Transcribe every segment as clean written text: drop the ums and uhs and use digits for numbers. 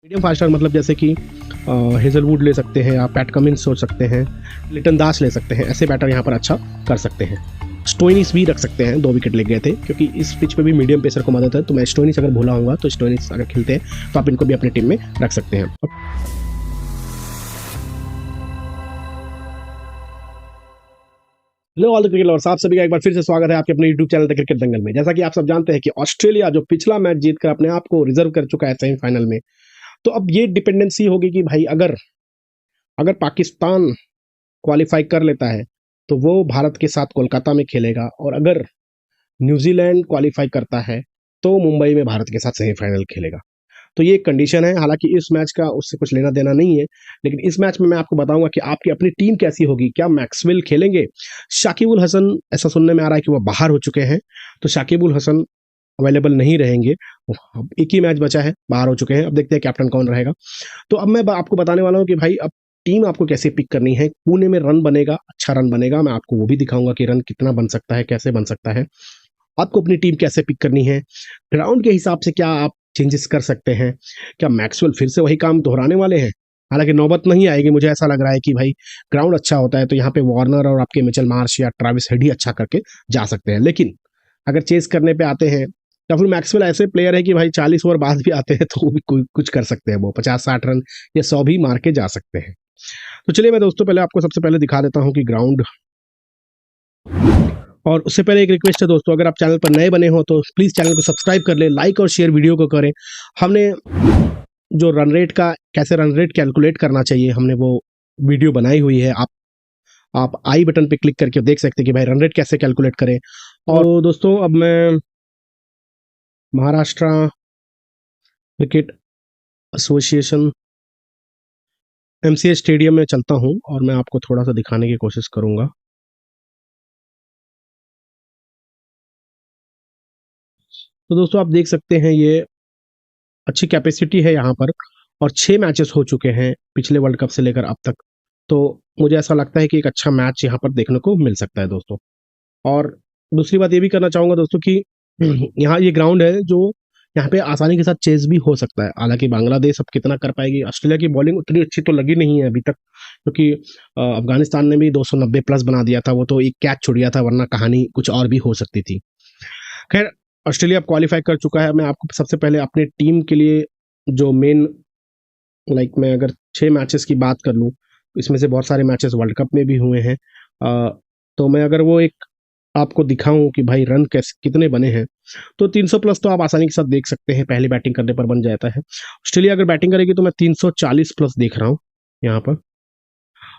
Medium faster मतलब जैसे कि हेजलवुड ले सकते हैं, आप पैट कमिंस सोच सकते हैं, लिटन दास ले सकते हैं, ऐसे बैटर यहाँ पर अच्छा कर सकते हैं। स्टोइनिस भी रख सकते हैं, 2 विकेट ले गए थे क्योंकि इस पिच पे भी मीडियम पेसर को मदद है, तो मैं स्टोइनिस अगर भूला होऊंगा तो स्टोइनिस अगर खेलते हैं तो आप इनको भी अपनी टीम में रख सकते हैं। Hello all the cricket lovers, आप सभी का एक बार फिर से स्वागत है आपके अपने यूट्यूब चैनल द क्रिकेट दंगल में। जैसा कि आप सब जानते हैं कि ऑस्ट्रेलिया जो पिछला मैच जीतकर अपने आप को रिजर्व कर चुका है सेमीफाइनल में, तो अब ये डिपेंडेंसी होगी कि भाई अगर अगर पाकिस्तान क्वालिफाई कर लेता है तो वो भारत के साथ कोलकाता में खेलेगा, और अगर न्यूजीलैंड क्वालिफाई करता है तो मुंबई में भारत के साथ सेमीफाइनल खेलेगा। तो ये एक कंडीशन है, हालांकि इस मैच का उससे कुछ लेना देना नहीं है, लेकिन इस मैच में मैं आपको बताऊंगा कि आपकी अपनी टीम कैसी होगी। क्या मैक्सवेल खेलेंगे? शाकिब उल हसन, ऐसा सुनने में आ रहा है कि वो बाहर हो चुके हैं, तो शाकिब उल हसन अवेलेबल नहीं रहेंगे। अब एक ही मैच बचा है, बाहर हो चुके हैं, अब देखते हैं कैप्टन कौन रहेगा। तो अब मैं आपको बताने वाला हूँ कि भाई अब टीम आपको कैसे पिक करनी है। पुणे में रन बनेगा, अच्छा रन बनेगा, मैं आपको वो भी दिखाऊंगा कि रन कितना बन सकता है, कैसे बन सकता है। आपको अपनी टीम कैसे पिक करनी है, ग्राउंड के हिसाब से क्या आप चेंजेस कर सकते हैं। क्या मैक्सवेल फिर से वही काम दोहराने वाले हैं? हालांकि नौबत नहीं आएगी, मुझे ऐसा लग रहा है कि भाई ग्राउंड अच्छा होता है तो यहाँ पे वार्नर और आपके मिचेल मार्श या ट्रेविस हेड ही अच्छा करके जा सकते हैं। लेकिन अगर चेस करने पे आते हैं तो फिर मैक्सवेल ऐसे प्लेयर है कि भाई 40 ओवर बाद भी आते हैं तो वो भी कुछ कर सकते हैं, वो 50-60 रन या 100 भी मार के जा सकते हैं। तो चलिए मैं दोस्तों पहले आपको सबसे पहले दिखा देता हूँ कि ग्राउंड। और उससे पहले एक रिक्वेस्ट है दोस्तों, अगर आप चैनल पर नए बने हो तो प्लीज़ चैनल को सब्सक्राइब कर ले, लाइक और शेयर वीडियो को करें। हमने जो रन रेट का, कैसे रन रेट कैलकुलेट करना चाहिए, हमने वो वीडियो बनाई हुई है। आप आई बटन पे क्लिक करके देख सकते हैं कि भाई रन रेट कैसे कैलकुलेट करें। और तो दोस्तों अब मैं Maharashtra cricket association MCA stadium में चलता हूँ और मैं आपको थोड़ा सा दिखाने की कोशिश करूंगा। तो दोस्तों आप देख सकते हैं ये अच्छी कैपेसिटी है यहाँ पर, और 6 मैचेस हो चुके हैं पिछले वर्ल्ड कप से लेकर अब तक। तो मुझे ऐसा लगता है कि एक अच्छा मैच यहाँ पर देखने को मिल सकता है दोस्तों। और दूसरी बात ये भी करना चाहूंगा दोस्तों कि यहाँ ये ग्राउंड है जो यहाँ पे आसानी के साथ चेस भी हो सकता है। हालांकि बांग्लादेश अब कितना कर पाएगी, ऑस्ट्रेलिया की बॉलिंग उतनी अच्छी तो लगी नहीं है अभी तक, क्योंकि अफगानिस्तान ने भी 290 प्लस बना दिया था, वो तो एक कैच छुड़ गया था, वरना कहानी कुछ और भी हो सकती थी। खैर, ऑस्ट्रेलिया अब क्वालिफाई कर चुका है। मैं आपको सबसे पहले अपने टीम के लिए जो मेन, मैं अगर 6 मैचेस की बात कर लूँ, इसमें से बहुत सारे मैचेस वर्ल्ड कप में भी हुए हैं। तो मैं अगर वो एक आपको दिखाऊं कि भाई रन कैसे कितने बने हैं, तो 300 प्लस तो आप आसानी के साथ देख सकते हैं, पहली बैटिंग करने पर बन जाता है। ऑस्ट्रेलिया अगर बैटिंग करेगी तो मैं 340 प्लस देख रहा हूँ यहाँ पर,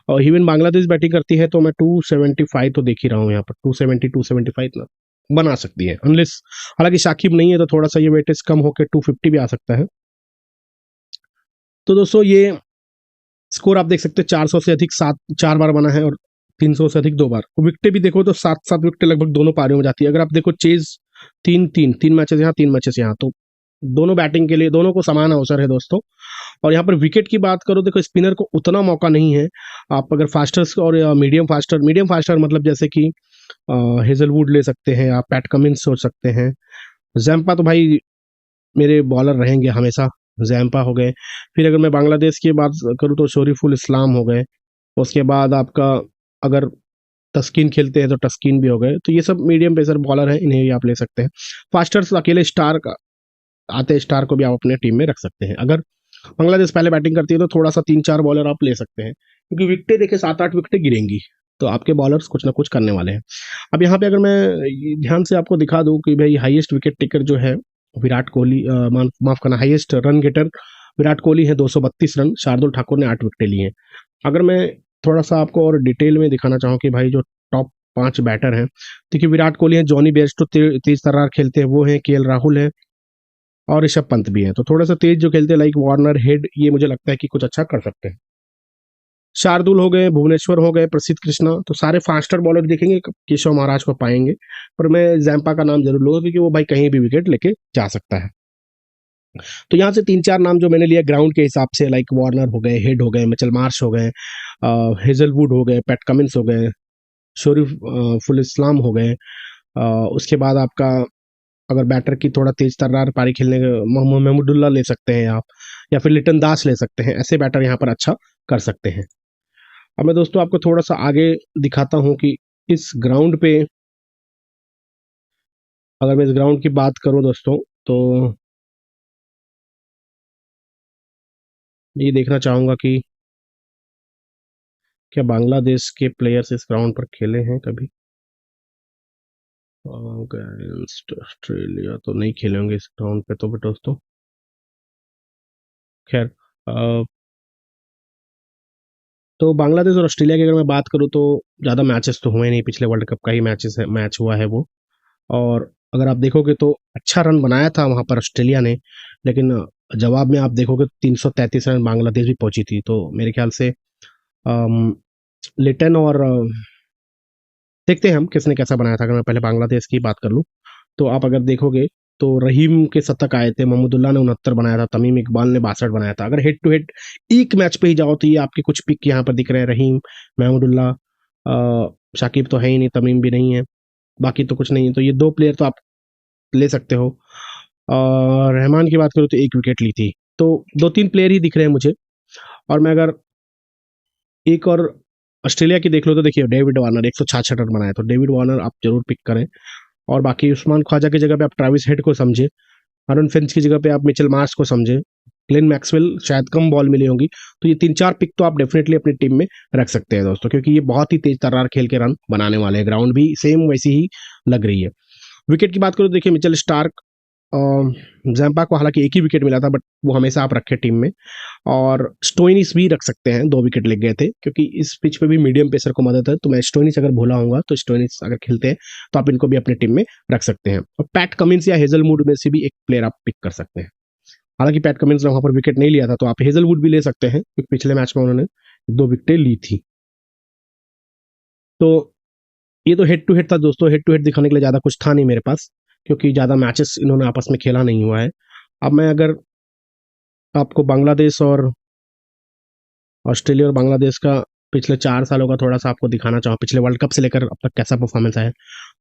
और इवन बांग्लादेश बैटिंग करती है तो मैं 275 तो देख ही रहा हूँ यहाँ पर। 270 275 ना बना सकती है, अनलेस, हालांकि शाकिब नहीं है तो थोड़ा सा ये वेटेज कम होकर 250 भी आ सकता है। तो दोस्तों ये स्कोर आप देख सकते हैं, 400 से अधिक 4 बार बना है और 300 से अधिक 2 बार। विकेटें भी देखो तो 7-7 विकेटें लगभग दोनों पारियों में जाती है। अगर आप देखो चेज 3-3 मैचेस यहाँ, 3 मैचेस यहाँ, तो दोनों बैटिंग के लिए दोनों को समान अवसर है दोस्तों। और यहाँ पर विकेट की बात करो, देखो स्पिनर को उतना मौका नहीं है। आप अगर फास्टर्स और मीडियम फास्टर मतलब जैसे कि हेजलवुड ले सकते हैं, आप पैट कमिंस सोच सकते हैं। जैम्पा तो भाई मेरे बॉलर रहेंगे हमेशा, जैम्पा हो गए। फिर अगर मैं बांग्लादेश की बात करूँ तो शरीफुल इस्लाम हो गए। उसके बाद आपका अगर तस्कीन खेलते हैं तो तस्कीन भी हो गए। तो ये सब मीडियम पेसर बॉलर हैं, इन्हें भी आप ले सकते हैं। फास्टर्स अकेले स्टार का आते स्टार को भी आप अपने टीम में रख सकते हैं। अगर बांग्लादेश पहले बैटिंग करती है तो थोड़ा सा 3-4 बॉलर आप ले सकते हैं, क्योंकि विकेटें देखिए 7-8 विकेटें गिरेंगी, तो आपके बॉलर्स कुछ ना कुछ करने वाले हैं। अब यहाँ पे अगर मैं ध्यान से आपको दिखा दूं कि भाई हाईएस्ट विकेट टेकर जो है विराट कोहली, माफ करना, highest run getter Virat Kohli है, 232 रन। शार्दुल ठाकुर ने 8 विकेटें ली हैं। अगर मैं थोड़ा सा आपको और डिटेल में दिखाना चाहूँ कि भाई जो टॉप 5 बैटर हैं, देखिए विराट कोहली है, जॉनी बेयरस्टो तेज तर्रार खेलते हैं वो हैं, केएल राहुल है, और ऋषभ पंत भी है। तो थोड़ा सा तेज जो खेलते हैं लाइक वार्नर, हेड, ये मुझे लगता है कि कुछ अच्छा कर सकते हैं। शार्दुल हो गए, भुवनेश्वर हो गए, प्रसिद्ध कृष्णा, तो सारे फास्टर बॉलर देखेंगे, केशव महाराज को पाएंगे। पर मैं जैम्पा का नाम जरूर लूंगा क्योंकि वो भाई कहीं भी विकेट लेके जा सकता है। तो यहाँ से 3-4 नाम जो मैंने लिया ग्राउंड के हिसाब से, लाइक वार्नर हो गए, हेड हो गए, मिचेल मार्श हो गए, हेजलवुड हो गए, पैट कमिंस हो गए, शरीफ फुल इस्लाम हो गए। उसके बाद आपका अगर बैटर की थोड़ा तेज तर्रार पारी खेलने महमूदुल्लाह ले सकते हैं आप, या फिर लिटन दास ले सकते हैं, ऐसे बैटर यहाँ पर अच्छा कर सकते हैं। अब मैं दोस्तों आपको थोड़ा सा आगे दिखाता हूँ कि इस ग्राउंड पे, अगर मैं इस ग्राउंड की बात करूँ दोस्तों, तो ये देखना चाहूँगा कि क्या बांग्लादेश के प्लेयर्स इस ग्राउंड पर खेले हैं कभी। अगेंस्ट ऑस्ट्रेलिया तो नहीं खेले होंगे इस ग्राउंड पे तो दोस्तों। खैर, तो बांग्लादेश और ऑस्ट्रेलिया की अगर मैं बात करूँ तो ज़्यादा मैचेस तो हुए नहीं, पिछले वर्ल्ड कप का ही मैच हुआ है वो। और अगर आप देखोगे तो अच्छा रन बनाया था वहाँ पर ऑस्ट्रेलिया ने, लेकिन जवाब में आप देखोगे 333 रन बांग्लादेश भी पहुंची थी। तो मेरे ख्याल से लिटन और देखते हैं हम किसने कैसा बनाया था। अगर मैं पहले बांग्लादेश की बात कर लूँ, तो आप अगर देखोगे तो रहीम के शतक आए थे, महमूदुल्लाह ने 69 बनाया था, तमीम इकबाल ने 62 बनाया था। अगर हेड टू हेड एक मैच पे ही जाओ तो ये आपके कुछ पिक यहाँ पर दिख रहे हैं, रहीम, महमूदुल्लाह, शाकिब तो है ही नहीं, तमीम भी नहीं है, बाकी तो कुछ नहीं है। तो ये दो प्लेयर तो आप ले सकते हो। और रहमान की बात करूँ तो एक विकेट ली थी। तो दो तीन प्लेयर ही दिख रहे हैं मुझे। और मैं अगर एक और ऑस्ट्रेलिया की देख लो तो देखिए डेविड वार्नर 166 रन बनाया, तो डेविड वार्नर आप जरूर पिक करें। और बाकी उस्मान ख्वाजा की जगह पे आप ट्रेविस हेड को समझे, अरुण फिंच की जगह पे आप मिचेल मार्श को समझे, ग्लेन मैक्सवेल शायद कम बॉल मिली होंगी। तो ये 3-4 पिक तो आप डेफिनेटली अपनी टीम में रख सकते हैं दोस्तों, क्योंकि ये बहुत ही तेज तर्रार खेल के रन बनाने वाले हैं। ग्राउंड भी सेम वैसी ही लग रही है। विकेट की बात करो, देखिए मिचेल स्टार्क, जैम्पा को हालांकि एक ही विकेट मिला था, बट वो हमेशा आप रखे टीम में। और स्टोइनिस भी रख सकते हैं, 2 विकेट लग गए थे, क्योंकि इस पिच पे भी मीडियम पेसर को मदद है। तो मैं स्टोइनिस अगर भूला हूँगा तो स्टोइनिस अगर खेलते हैं तो आप इनको भी अपनी टीम में रख सकते हैं। और पैट कमिंस या हेजलवुड में से भी एक प्लेयर आप पिक कर सकते हैं। हालांकि पैट कमिंस ने वहां पर विकेट नहीं लिया था, तो आप हेजलवुड भी ले सकते हैं, क्योंकि पिछले मैच में उन्होंने 2 विकेटें ली थी। तो ये तो हेड टू हेड था दोस्तों। हेड टू हेड दिखाने के लिए ज़्यादा कुछ था नहीं मेरे पास, क्योंकि ज़्यादा मैचेस इन्होंने आपस में खेला नहीं हुआ है। अब मैं अगर आपको बांग्लादेश और ऑस्ट्रेलिया और बांग्लादेश का पिछले 4 सालों का थोड़ा सा आपको दिखाना चाहूँ, पिछले वर्ल्ड कप से लेकर अब तक कैसा परफॉर्मेंस है,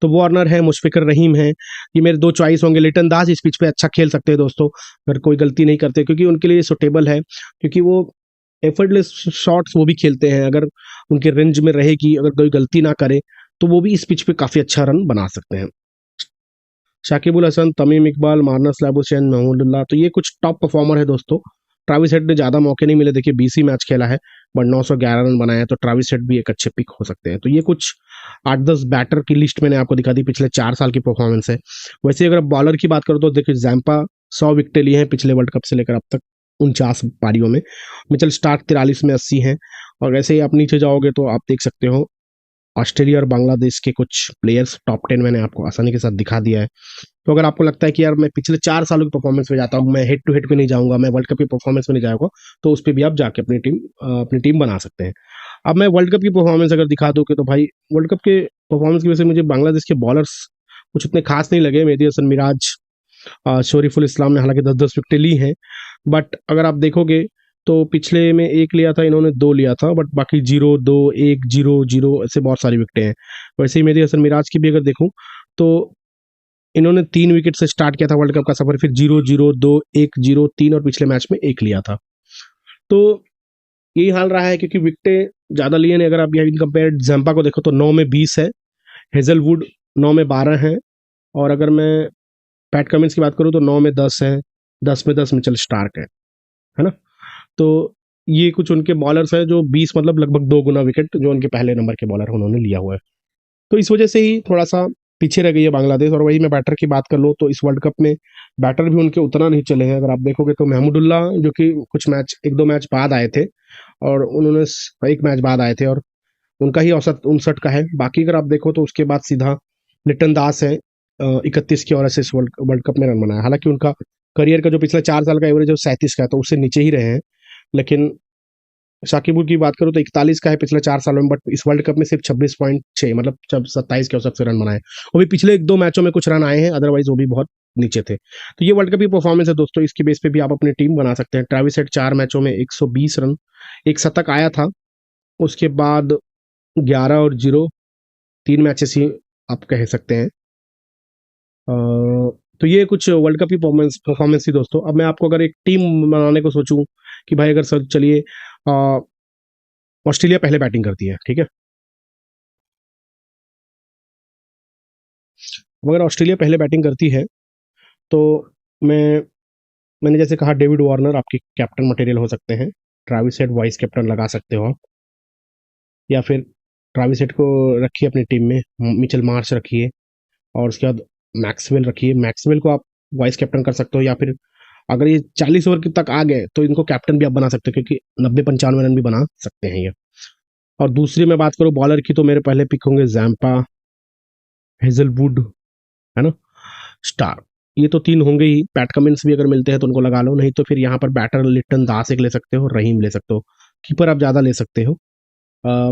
तो वार्नर है, मुशफिकर रहीम है, ये मेरे 2 चॉइस होंगे। लिटन दास इस पिच पे अच्छा खेल सकते हैं दोस्तों, अगर कोई गलती नहीं करते, क्योंकि उनके लिए सुटेबल है, क्योंकि वो एफर्टलेस शॉट्स वो भी खेलते हैं। अगर उनके रेंज में रहेगी, अगर कोई गलती ना करे, तो वो भी इस पिच पे काफी अच्छा रन बना सकते हैं। शाकिबुल हसन, तमीम इकबाल, मार्नस लाबुसैन, महमूदुल्लाह, तो ये कुछ टॉप परफॉर्मर है दोस्तों। ट्रेविस हेड ने ज़्यादा मौके नहीं मिले, देखिए 20 ही मैच खेला है, बट 911 रन बनाया है, तो ट्रेविस हेड भी एक अच्छे पिक हो सकते हैं। तो ये कुछ 8-10 बैटर की लिस्ट मैंने आपको दिखा दी, पिछले 4 साल की परफॉर्मेंस है। वैसे अगर बॉलर की बात करो तो देखिए जैम्पा 100 विकेटें ली हैं पिछले वर्ल्ड कप से लेकर अब तक 49 पारियों में। मिचेल स्टार्क 43 में 80 हैं। और वैसे ही आप नीचे जाओगे तो आप देख सकते हो ऑस्ट्रेलिया और बांग्लादेश के कुछ प्लेयर्स टॉप 10 मैंने आपको आसानी के साथ दिखा दिया है। तो अगर आपको लगता है कि यार मैं पिछले 4 सालों की परफॉर्मेंस में जाता हूँ, मैं हेड टू हेड पे नहीं जाऊंगा, मैं वर्ल्ड कप की परफॉर्मेंस में नहीं जाऊंगा, तो उस पर भी आप जाके अपनी टीम बना सकते हैं। अब मैं वर्ल्ड कप की परफॉर्मेंस अगर दिखा दूँ तो भाई वर्ल्ड कप के परफॉर्मेंस की वजह से मुझे बांग्लादेश के बॉलर्स कुछ उतने खास नहीं लगे। मेहदी हसन मिराज, शरीफुल इस्लाम ने हालांकि 10-10 विकेटें ली हैं, बट अगर आप देखोगे तो पिछले में एक लिया था इन्होंने, 2 लिया था, बट बाकी 0-2-1-0-0 ऐसे बहुत सारी विकेटें हैं। वैसे ही मेहदी हसन मिराज की भी अगर देखूं तो इन्होंने 3 विकेट से स्टार्ट किया था वर्ल्ड कप का सफर, फिर 0-0-2-1-0-3 और पिछले मैच में एक लिया था। तो यही हाल रहा है, क्योंकि विकेटें ज्यादा लिए नहीं। अगर आप इन कंपेयर जैम्पा को देखो तो 9 में 20 है, हेजलवुड 9 में 12 है, और अगर मैं पैट कमिंस की बात करूं तो 9 में 10 है, 10 में 10 मिचेल स्टार्क है ना। तो ये कुछ उनके बॉलर्स हैं जो 20 मतलब लगभग 2 गुना विकेट जो उनके पहले नंबर के बॉलर उन्होंने लिया हुआ है। तो इस वजह से ही थोड़ा सा पीछे रह गई है बांग्लादेश। और वही मैं बैटर की बात कर लूँ तो इस वर्ल्ड कप में बैटर भी उनके उतना नहीं चले हैं। अगर आप देखोगे तो महमूदुल्लाह जो कि कुछ मैच 1-2 मैच बाद आए थे, और उन्होंने एक मैच बाद आए थे, और उनका ही औसत 59 का है। बाकी अगर आप देखो तो उसके बाद सीधा लिटन दास है, 31 की और से इस वर्ल्ड कप में रन बनाया। हालांकि उनका करियर का जो पिछले 4 साल का एवरेज है 37 का है, तो उससे नीचे ही रहे हैं। लेकिन शाकिबुल की बात करूँ तो 41 का है पिछले 4 सालों में, बट इस वर्ल्ड कप में सिर्फ 26.6 मतलब जब 27 के औसत से रन बनाए। वो भी पिछले 1-2 मैचों में कुछ रन आए हैं, अदरवाइज वो भी बहुत नीचे थे। तो ये वर्ल्ड कप की परफॉर्मेंस है दोस्तों, इसकी बेस पे भी आप अपनी टीम बना सकते हैं। ट्रेविस हेड 4 मैचों में 120 रन, एक शतक आया था, उसके बाद 11 और 0 3 मैचेस ही आप कह सकते हैं। तो ये कुछ वर्ल्ड कप की परफॉर्मेंस परफॉर्मेंस थी दोस्तों। अब मैं आपको अगर एक टीम बनाने को सोचूं कि भाई अगर सर चलिए ऑस्ट्रेलिया पहले बैटिंग करती है, ठीक है। अगर ऑस्ट्रेलिया पहले बैटिंग करती है तो मैं मैंने जैसे कहा डेविड वार्नर आपके कैप्टन मटेरियल हो सकते हैं। ट्रेविस हेड वाइस कैप्टन लगा सकते हो आप, या फिर ट्रेविस हेड को रखिए अपनी टीम में, मिचेल मार्श रखिए, और उसके बाद मैक्सवेल रखिए। मैक्सवेल को आप वाइस कैप्टन कर सकते हो, या फिर अगर ये 40 ओवर तक आ गए तो इनको कैप्टन भी आप बना सकते हो, क्योंकि 90-95 रन भी बना सकते हैं ये। और दूसरी मैं बात करूँ बॉलर की, तो मेरे पहले पिक होंगे जैम्पा, हेजलवुड, है ना, स्टार। ये तो तीन होंगे ही। पैट कमिंस भी अगर मिलते हैं तो उनको लगा लो, नहीं तो फिर यहाँ पर बैटर लिटन दास एक ले सकते हो, रहीम ले सकते हो। कीपर आप ज़्यादा ले सकते हो,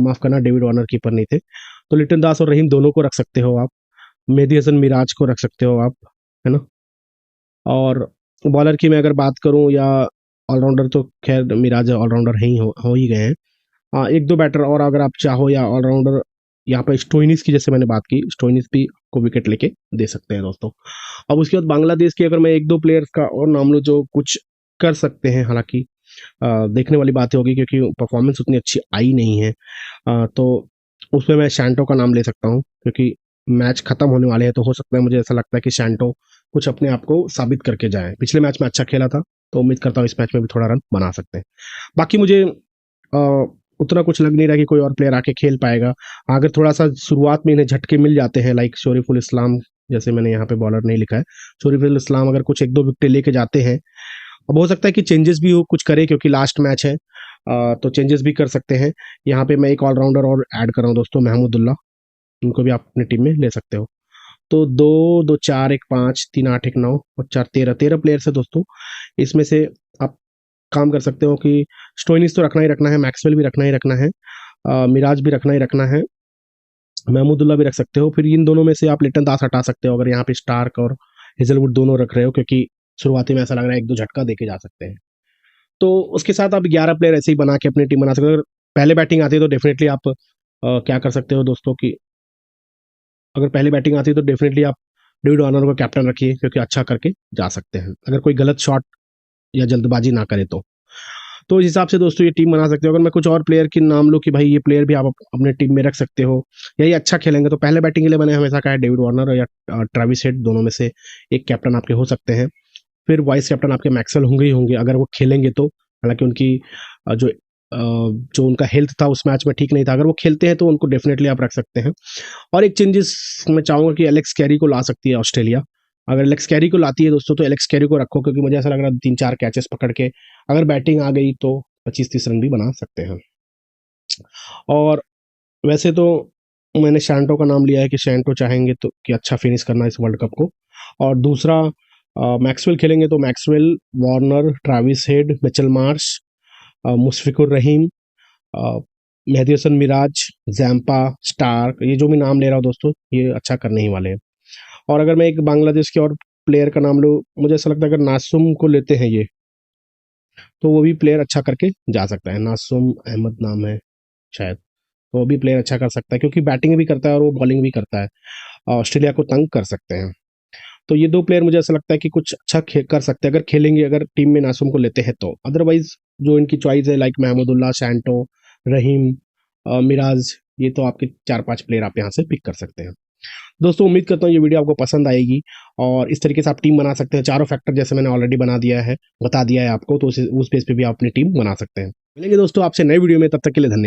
माफ करना डेविड वार्नर कीपर नहीं थे, तो लिटन दास और रहीम दोनों को रख सकते हो आप। मेहदी हसन मिराज को रख सकते हो आप, है ना। और बॉलर की मैं अगर बात करूं, या ऑलराउंडर तो खैर मिराज ऑलराउंडर हो ही गए हैं। हाँ, एक दो बैटर और अगर आप चाहो, या ऑलराउंडर यहाँ पर स्टोइनिस की जैसे मैंने बात की, स्टोइनिस भी को विकेट लेके दे सकते हैं दोस्तों। अब उसके बाद बांग्लादेश की अगर मैं एक दो प्लेयर्स का और नाम लूँ जो कुछ कर सकते हैं, हालांकि देखने वाली बातें होगी क्योंकि परफॉर्मेंस उतनी अच्छी आई नहीं है। तो उसमें मैं शैंटो का नाम ले सकता हूँ, क्योंकि मैच खत्म होने वाले हैं, तो हो सकता है, मुझे ऐसा लगता है कि शैंटो कुछ अपने आप को साबित करके जाए। पिछले मैच में अच्छा खेला था, तो उम्मीद करता हूँ इस मैच में भी थोड़ा रन बना सकते हैं। बाकी मुझे उतना कुछ लग नहीं रहा कि कोई और प्लेयर आके खेल पाएगा। अगर थोड़ा सा शुरुआत में इन्हें झटके मिल जाते हैं, लाइक शरीफुल इस्लाम, जैसे मैंने यहाँ पे बॉलर नहीं लिखा है, शरीफुल इस्लाम अगर कुछ एक दो विकेट लेके जाते हैं, अब हो सकता है कि चेंजेस भी हो कुछ करे, क्योंकि लास्ट मैच है, तो चेंजेस भी कर सकते हैं। यहाँ पे मैं एक ऑलराउंडर और ऐड कर रहा हूँ दोस्तों, महमूदुल्लाह, उनको भी आप अपनी टीम में ले सकते हो। तो दो दो चार एक पाँच, 3 8 1 9 और 4 13 प्लेयर्स है दोस्तों। इसमें से आप काम कर सकते हो कि स्टोइनिस तो रखना ही रखना है, मैक्सवेल भी रखना ही रखना है, मिराज भी रखना ही रखना है, महमूदुल्लाह भी रख सकते हो। फिर इन दोनों में से आप लिटन दास हटा सकते हो, अगर यहाँ पे स्टार्क और हेजलवुड दोनों रख रहे हो, क्योंकि शुरुआती में ऐसा लग रहा है एक दो झटका देके जा सकते हैं। तो उसके साथ आप 11 प्लेयर ऐसे ही बना के अपनी टीम बना सकते हो। अगर पहले बैटिंग आती है तो डेफिनेटली आप क्या कर सकते हो दोस्तों कि अगर पहली बैटिंग आती है तो डेफिनेटली आप डेविड वार्नर को कैप्टन रखिए, क्योंकि अच्छा करके जा सकते हैं, अगर कोई गलत शॉट या जल्दबाजी ना करे तो इस हिसाब से दोस्तों ये टीम बना सकते हो। अगर मैं कुछ और प्लेयर के नाम लूँ कि भाई ये प्लेयर भी आप अपने टीम में रख सकते हो, या ये अच्छा खेलेंगे, तो पहले बैटिंग के लिए मैंने हमेशा कहा है डेविड वार्नर या ट्रेविस हेड, दोनों में से एक कैप्टन आपके हो सकते हैं। फिर वाइस कैप्टन आपके मैक्सवेल होंगे ही होंगे, अगर वो खेलेंगे तो। हालांकि उनकी जो उनका हेल्थ था उस मैच में ठीक नहीं था, अगर वो खेलते हैं तो उनको डेफिनेटली आप रख सकते हैं। और एक चेंजेस मैं चाहूंगा कि एलेक्स कैरी को ला सकती है ऑस्ट्रेलिया। अगर एलेक्स कैरी को लाती है दोस्तों तो एलेक्स कैरी को रखो, क्योंकि मुझे ऐसा लग रहा है 3 4 कैचेस पकड़ के अगर बैटिंग आ गई तो 25-30 रन भी बना सकते हैं। और वैसे तो मैंने शैंटो का नाम लिया है कि शैंटो चाहेंगे तो कि अच्छा फिनिश करना इस वर्ल्ड कप को। और दूसरा मैक्सवेल खेलेंगे तो Maxwell, Warner, Travis Head, Mitchell Marsh, Mushfiqur Rahim, Mehidy Hasan Miraz, Zampa, Starc, ये जो भी नाम ले रहा हूँ दोस्तों ये अच्छा करने ही वाले हैं। और अगर मैं एक बांग्लादेश के और प्लेयर का नाम लूँ, मुझे ऐसा लगता है अगर नासुम को लेते हैं ये, तो वो भी प्लेयर अच्छा करके जा सकता है। नासुम अहमद नाम है शायद, तो वो भी प्लेयर अच्छा कर सकता है, क्योंकि बैटिंग भी करता है और वो बॉलिंग भी करता है, ऑस्ट्रेलिया को तंग कर सकते हैं। तो ये दो प्लेयर मुझे ऐसा लगता है कि कुछ अच्छा कर सकते हैं अगर खेलेंगे, अगर टीम में नासुम को लेते हैं तो। अदरवाइज जो इनकी चॉइस है, लाइक महमूदुल्लाह, शैंटो, रहीम, मिराज, ये तो आपके 4 5 प्लेयर आप यहाँ से पिक कर सकते हैं। दोस्तों उम्मीद करता हूँ ये वीडियो आपको पसंद आएगी, और इस तरीके से आप टीम बना सकते हैं। चारों फैक्टर जैसे मैंने ऑलरेडी बता दिया है आपको, तो उस बेस पे भी आप अपनी टीम बना सकते हैं। मिलेंगे दोस्तों आपसे नए वीडियो में, तब तक के लिए धन्यवाद।